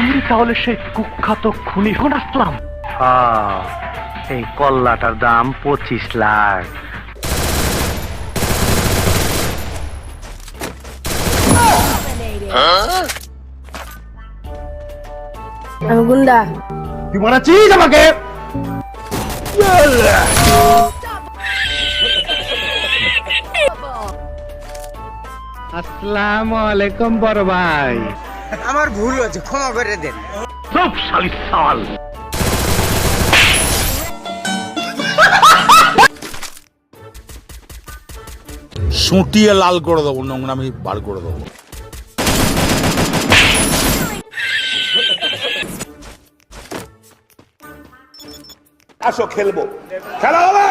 আমি তাহলে সেই কুখ্যাত খুনি হন আসলাম। এই কল্লাটার দাম 25 লাখ। আমি গুন্ডা। তুই মারাচ্ছিস আমাকে? আসসালামু আলাইকুম বড় ভাই। আমার ভুল হয়েছে, ক্ষমা করে দেন। চুপ শালি সাল। সুটিয়ে লাল করে দেবো, নোংরামি বার করে দেবো। আসো খেলবো, খেলা হবে।